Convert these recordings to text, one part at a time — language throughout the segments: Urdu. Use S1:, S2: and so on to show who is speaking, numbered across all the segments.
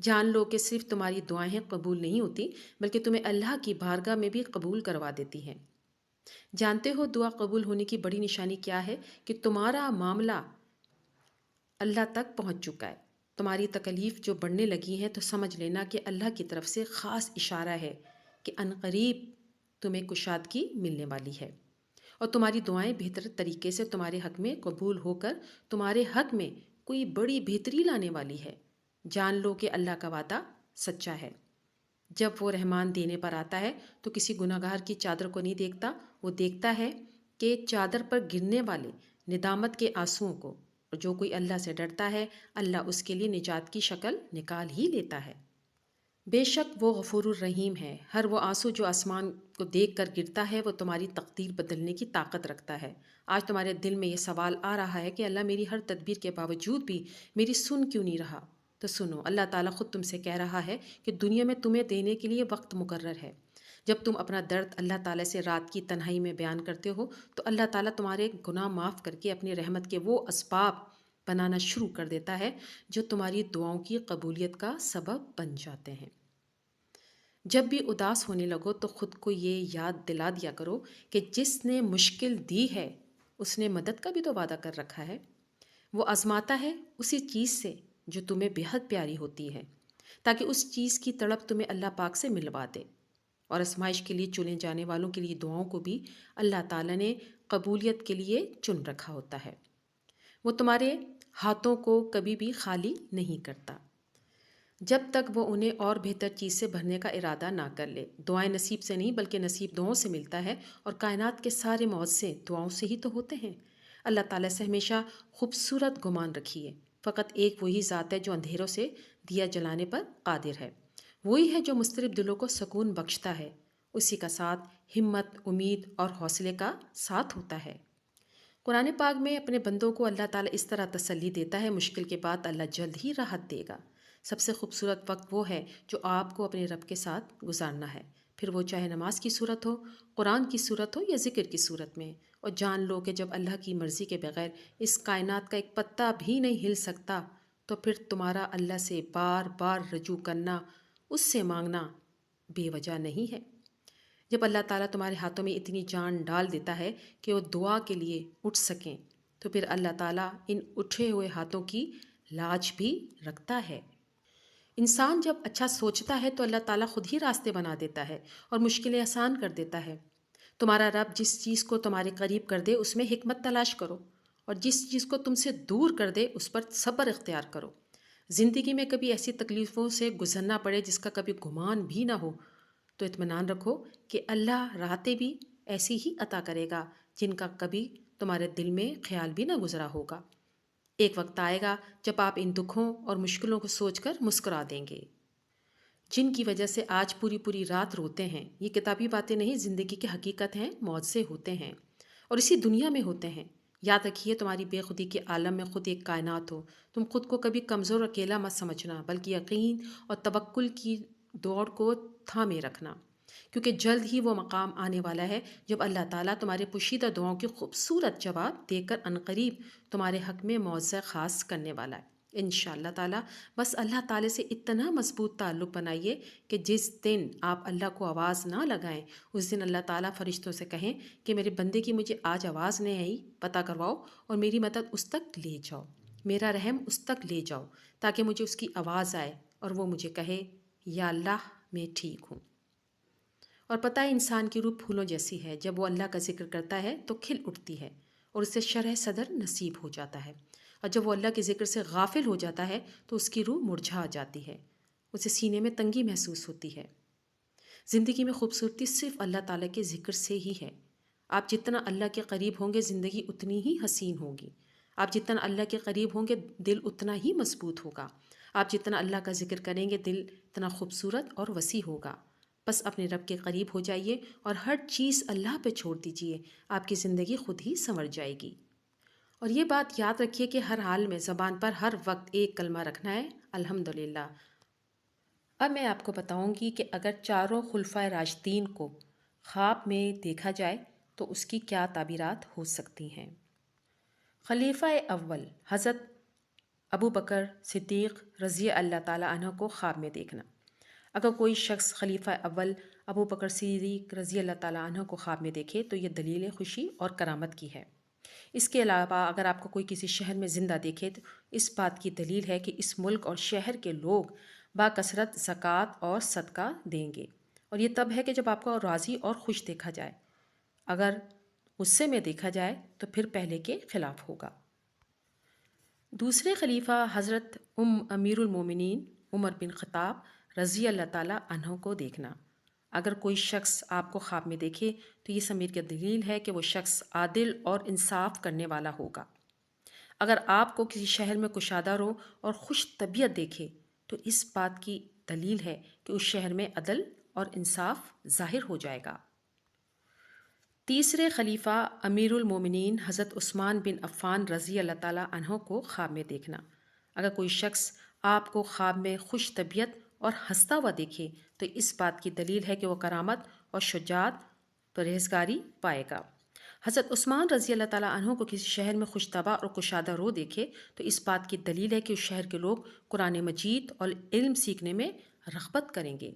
S1: جان لو کہ صرف تمہاری دعائیں قبول نہیں ہوتی بلکہ تمہیں اللہ کی بارگاہ میں بھی قبول کروا دیتی ہیں۔ جانتے ہو دعا قبول ہونے کی بڑی نشانی کیا ہے؟ کہ تمہارا معاملہ اللہ تک پہنچ چکا ہے۔ تمہاری تکلیف جو بڑھنے لگی ہیں تو سمجھ لینا کہ اللہ کی طرف سے خاص اشارہ ہے کہ عنقریب تمہیں کشادگی ملنے والی ہے، اور تمہاری دعائیں بہتر طریقے سے تمہارے حق میں قبول ہو کر تمہارے حق میں کوئی بڑی بہتری لانے والی ہے۔ جان لو کہ اللہ کا وعدہ سچا ہے۔ جب وہ رحمان دینے پر آتا ہے تو کسی گناہگار کی چادر کو نہیں دیکھتا، وہ دیکھتا ہے کہ چادر پر گرنے والے ندامت کے آنسوؤں کو، اور جو کوئی اللہ سے ڈرتا ہے اللہ اس کے لیے نجات کی شکل نکال ہی لیتا ہے۔ بے شک وہ غفور الرحیم ہے۔ ہر وہ آنسو جو آسمان کو دیکھ کر گرتا ہے وہ تمہاری تقدیر بدلنے کی طاقت رکھتا ہے۔ آج تمہارے دل میں یہ سوال آ رہا ہے کہ اللہ میری ہر تدبیر کے باوجود بھی میری سن کیوں نہیں رہا؟ تو سنو، اللہ تعالیٰ خود تم سے کہہ رہا ہے کہ دنیا میں تمہیں دینے کے لیے وقت مقرر ہے۔ جب تم اپنا درد اللہ تعالیٰ سے رات کی تنہائی میں بیان کرتے ہو تو اللہ تعالیٰ تمہارے گناہ معاف کر کے اپنی رحمت کے وہ اسباب بنانا شروع کر دیتا ہے جو تمہاری دعاؤں کی قبولیت کا سبب بن جاتے ہیں۔ جب بھی اداس ہونے لگو تو خود کو یہ یاد دلا دیا کرو کہ جس نے مشکل دی ہے اس نے مدد کا بھی تو وعدہ کر رکھا ہے۔ وہ آزماتا ہے اسی چیز سے جو تمہیں بےحد پیاری ہوتی ہے، تاکہ اس چیز کی تڑپ تمہیں اللہ پاک سے ملوا دے۔ اور آزمائش کے لیے چنے جانے والوں کے لیے دعاؤں کو بھی اللہ تعالیٰ نے قبولیت کے لیے چن رکھا ہوتا ہے۔ وہ تمہارے ہاتھوں کو کبھی بھی خالی نہیں کرتا جب تک وہ انہیں اور بہتر چیز سے بھرنے کا ارادہ نہ کر لے۔ دعائیں نصیب سے نہیں بلکہ نصیب دعاؤں سے ملتا ہے، اور کائنات کے سارے معجزے دعاؤں سے ہی تو ہوتے ہیں۔ اللہ تعالیٰ سے ہمیشہ خوبصورت گمان رکھیے۔ فقط ایک وہی ذات ہے جو اندھیروں سے دیا جلانے پر قادر ہے، وہی ہے جو مضطرب دلوں کو سکون بخشتا ہے، اسی کا ساتھ ہمت، امید اور حوصلے کا ساتھ ہوتا ہے۔ قرآن پاک میں اپنے بندوں کو اللہ تعالیٰ اس طرح تسلی دیتا ہے، مشکل کے بعد اللہ جلد ہی راحت دے گا۔ سب سے خوبصورت وقت وہ ہے جو آپ کو اپنے رب کے ساتھ گزارنا ہے، پھر وہ چاہے نماز کی صورت ہو، قرآن کی صورت ہو یا ذکر کی صورت میں۔ اور جان لو کہ جب اللہ کی مرضی کے بغیر اس کائنات کا ایک پتا بھی نہیں ہل سکتا تو پھر تمہارا اللہ سے بار بار رجوع کرنا، اس سے مانگنا بے وجہ نہیں ہے۔ جب اللہ تعالیٰ تمہارے ہاتھوں میں اتنی جان ڈال دیتا ہے کہ وہ دعا کے لیے اٹھ سکیں تو پھر اللہ تعالیٰ ان اٹھے ہوئے ہاتھوں کی لاج بھی رکھتا ہے۔ انسان جب اچھا سوچتا ہے تو اللہ تعالیٰ خود ہی راستے بنا دیتا ہے اور مشکلیں آسان کر دیتا ہے۔ تمہارا رب جس چیز کو تمہارے قریب کر دے اس میں حکمت تلاش کرو، اور جس چیز کو تم سے دور کر دے اس پر صبر اختیار کرو۔ زندگی میں کبھی ایسی تکلیفوں سے گزرنا پڑے جس کا کبھی گمان بھی نہ ہو تو اطمینان رکھو کہ اللہ راحتیں بھی ایسی ہی عطا کرے گا جن کا کبھی تمہارے دل میں خیال بھی نہ گزرا ہوگا۔ ایک وقت آئے گا جب آپ ان دکھوں اور مشکلوں کو سوچ کر مسکرا دیں گے جن کی وجہ سے آج پوری پوری رات روتے ہیں۔ یہ کتابی باتیں نہیں، زندگی کی حقیقت ہیں، معجزے ہوتے ہیں اور اسی دنیا میں ہوتے ہیں۔ یاد رکھیے تمہاری بے خودی کے عالم میں خود ایک کائنات ہو۔ تم خود کو کبھی کمزور اکیلا مت سمجھنا بلکہ یقین اور توکل کی دوڑ کو تھامے رکھنا، کیونکہ جلد ہی وہ مقام آنے والا ہے جب اللہ تعالیٰ تمہارے پوشیدہ دعاؤں کی خوبصورت جواب دے کر عنقریب تمہارے حق میں معجزہ خاص کرنے والا ہے انشاءاللہ تعالیٰ۔ بس اللہ تعالیٰ سے اتنا مضبوط تعلق بنائیے کہ جس دن آپ اللہ کو آواز نہ لگائیں اس دن اللہ تعالیٰ فرشتوں سے کہیں کہ میرے بندے کی مجھے آج آواز نہیں آئی، پتہ کرواؤ اور میری مدد اس تک لے جاؤ، میرا رحم اس تک لے جاؤ تاکہ مجھے اس کی آواز آئے اور وہ مجھے کہے یا اللہ میں ٹھیک ہوں۔ اور پتہ ہے انسان کی روح پھولوں جیسی ہے، جب وہ اللہ کا ذکر کرتا ہے تو کھل اٹھتی ہے اور اسے شرح صدر نصیب ہو جاتا ہے، اور جب وہ اللہ کے ذکر سے غافل ہو جاتا ہے تو اس کی روح مرجھا جاتی ہے، اسے سینے میں تنگی محسوس ہوتی ہے۔ زندگی میں خوبصورتی صرف اللہ تعالیٰ کے ذکر سے ہی ہے۔ آپ جتنا اللہ کے قریب ہوں گے زندگی اتنی ہی حسین ہوگی، آپ جتنا اللہ کے قریب ہوں گے دل اتنا ہی مضبوط ہوگا، آپ جتنا اللہ کا ذکر کریں گے دل اتنا خوبصورت اور وسیع ہوگا۔ بس اپنے رب کے قریب ہو جائیے اور ہر چیز اللہ پہ چھوڑ دیجیے، آپ کی زندگی خود ہی سنور جائے گی۔ اور یہ بات یاد رکھیے کہ ہر حال میں زبان پر ہر وقت ایک کلمہ رکھنا ہے، الحمدللہ۔ اب میں آپ کو بتاؤں گی کہ اگر چاروں خلفائے راشدین کو خواب میں دیکھا جائے تو اس کی کیا تعبیرات ہو سکتی ہیں۔ خلیفہ اول حضرت ابو بکر صدیق رضی اللہ تعالیٰ عنہ کو خواب میں دیکھنا۔ اگر کوئی شخص خلیفہ اول ابو بکر صدیق رضی اللہ تعالیٰ عنہ کو خواب میں دیکھے تو یہ دلیل خوشی اور کرامت کی ہے۔ اس کے علاوہ اگر آپ کو کوئی کسی شہر میں زندہ دیکھے تو اس بات کی دلیل ہے کہ اس ملک اور شہر کے لوگ باکثرت زکوٰۃ اور صدقہ دیں گے، اور یہ تب ہے کہ جب آپ کو راضی اور خوش دیکھا جائے۔ اگر غصے میں دیکھا جائے تو پھر پہلے کے خلاف ہوگا۔ دوسرے خلیفہ حضرت امیر المومنین عمر بن خطاب رضی اللہ تعالیٰ عنہ کو دیکھنا۔ اگر کوئی شخص آپ کو خواب میں دیکھے تو یہ سمیر کی دلیل ہے کہ وہ شخص عادل اور انصاف کرنے والا ہوگا۔ اگر آپ کو کسی شہر میں کشادہ رو اور خوش طبیعت دیکھے تو اس بات کی دلیل ہے کہ اس شہر میں عدل اور انصاف ظاہر ہو جائے گا۔ تیسرے خلیفہ امیر المومنین حضرت عثمان بن عفان رضی اللہ تعالیٰ عنہ کو خواب میں دیکھنا۔ اگر کوئی شخص آپ کو خواب میں خوش طبیعت اور ہنستا ہوا دیکھے تو اس بات کی دلیل ہے کہ وہ کرامت اور شجاعت پرہیزگاری پائے گا۔ حضرت عثمان رضی اللہ تعالیٰ عنہ کو کسی شہر میں خوش طبع اور کشادہ رو دیکھے تو اس بات کی دلیل ہے کہ اس شہر کے لوگ قرآن مجید اور علم سیکھنے میں رغبت کریں گے۔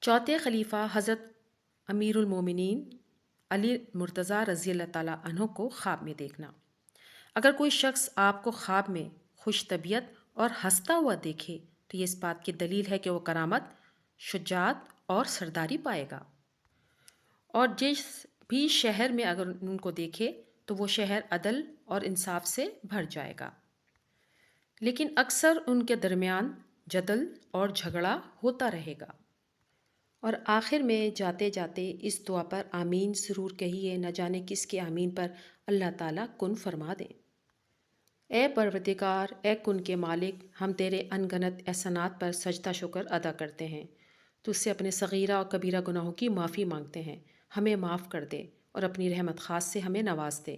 S1: چوتھے خلیفہ حضرت امیر المومنین علی مرتضیٰ رضی اللہ تعالیٰ عنہ کو خواب میں دیکھنا۔ اگر کوئی شخص آپ کو خواب میں خوش طبیعت اور ہنستا ہوا دیکھے تو یہ اس بات کی دلیل ہے کہ وہ کرامت، شجاعت اور سرداری پائے گا، اور جس بھی شہر میں اگر ان کو دیکھے تو وہ شہر عدل اور انصاف سے بھر جائے گا۔ لیکن اکثر ان کے درمیان جدل اور جھگڑا ہوتا رہے گا۔ اور آخر میں جاتے جاتے اس دعا پر آمین ضرور کہیے، نہ جانے کس کے آمین پر اللہ تعالیٰ کن فرما دیں۔ اے پروردگار، اے کن کے مالک، ہم تیرے ان گنت احسانات پر سجدہ شکر ادا کرتے ہیں۔ تجھ سے اپنے صغیرہ اور کبیرہ گناہوں کی معافی مانگتے ہیں۔ ہمیں معاف کر دے اور اپنی رحمت خاص سے ہمیں نواز دے۔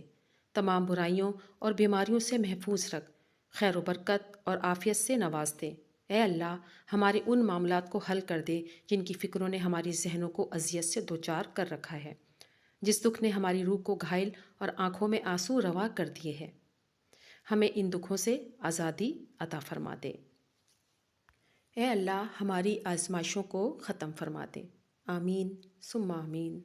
S1: تمام برائیوں اور بیماریوں سے محفوظ رکھ، خیر و برکت اور عافیت سے نواز دے۔ اے اللہ، ہمارے ان معاملات کو حل کر دے جن کی فکروں نے ہماری ذہنوں کو اذیت سے دوچار کر رکھا ہے، جس دکھ نے ہماری روح کو گھائل اور آنکھوں میں آنسو روا کر دیے ہیں۔ ہمیں ان دکھوں سے آزادی عطا فرما دے۔ اے اللہ، ہماری آزمائشوں کو ختم فرما دے۔ آمین ثم آمین۔